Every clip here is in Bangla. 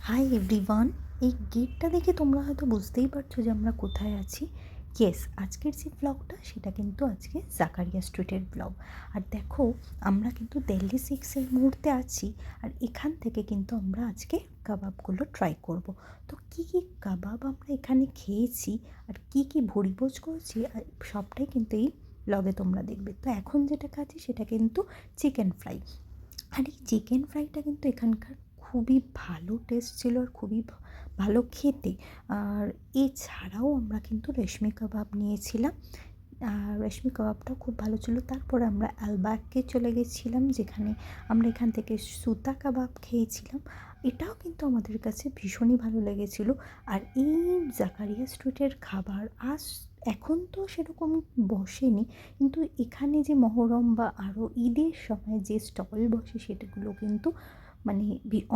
Hi everyone. এই গেটটা দেখে তোমরা হয়তো বুঝতেই পারছো যে আমরা কোথায় আছি। ইয়েস, আজকের যে ব্লগটা সেটা কিন্তু আজকে জাকারিয়া স্ট্রিটের ব্লগ। আর দেখো, আমরা কিন্তু দিল্লি সিক্সের মুহূর্তে আছি। আর এখান থেকে কিন্তু আমরা আজকে কাবাবগুলো ট্রাই করব। তো কী কী কাবাব আমরা এখানে খেয়েছি আর কী কী ভুরিভোজ করেছি আর সবটাই কিন্তু এই ব্লগে তোমরা দেখবে। তো এখন যেটা খাচ্ছি সেটা কিন্তু চিকেন ফ্রাই। আর এই চিকেন ফ্রাইটা কিন্তু এখানকার খুবই ভালো টেস্ট ছিল আর খুবই ভালো খেতে। আর এছাড়াও আমরা কিন্তু রেশমি কাবাব নিয়েছিলাম, আর রেশমি কাবাবটাও খুব ভালো ছিল। তারপরে আমরা আলবাগকে চলে গেছিলাম, যেখানে আমরা এখান থেকে সুতা কাবাব খেয়েছিলাম। এটাও কিন্তু আমাদের কাছে ভীষণই ভালো লেগেছিল। আর এই জাকারিয়া স্ট্রিটের খাবার এখন তো সেরকম বসেনি, কিন্তু এখানে যে মহরম বা আরও ঈদের সময় যে স্টল বসে সেটাগুলো কিন্তু মানে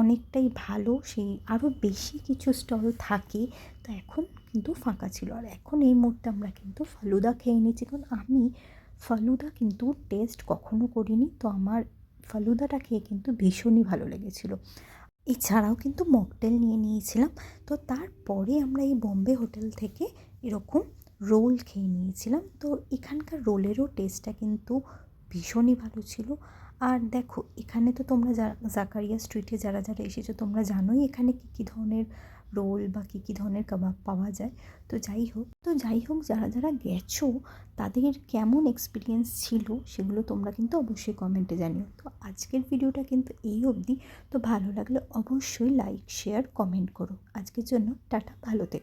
অনেকটাই ভালো, সেই আরও বেশি কিছু স্টল থাকে। তো এখন কিন্তু ফাঁকা ছিল। আর এখন এই মুহূর্তে আমরা কিন্তু ফালুদা খেয়ে নিচ্ছি, কারণ আমি ফালুদা কিন্তু টেস্ট কখনো করিনি। তো আমার ফালুদাটা খেয়ে কিন্তু ভীষণই ভালো লেগেছিলো। এছাড়াও কিন্তু মকটেল নিয়ে নিয়েছিলাম। তো তারপরে আমরা এই বম্বে হোটেল থেকে এরকম রোল খেয়ে নিয়েছিলাম। তো এখানকার রোলেরও টেস্টটা কিন্তু ভীষণই ভালো ছিল। আর দেখো, এখানে তো তোমরা জাকারিয়া স্ট্রিটে যারা যারা এসেছো তোমরা জানোই এখানে কী কী ধরনের রোল বা কী কী ধরনের কাবাব পাওয়া যায়। তো যাই হোক, যারা যারা গেছো তাদের কেমন এক্সপিরিয়েন্স ছিল সেগুলো তোমরা কিন্তু অবশ্যই কমেন্টে জানিও। তো আজকের ভিডিওটা কিন্তু এই অবধি। তো ভালো লাগলে অবশ্যই লাইক, শেয়ার, কমেন্ট করো। আজকের জন্য টাটা, ভালো থেকো।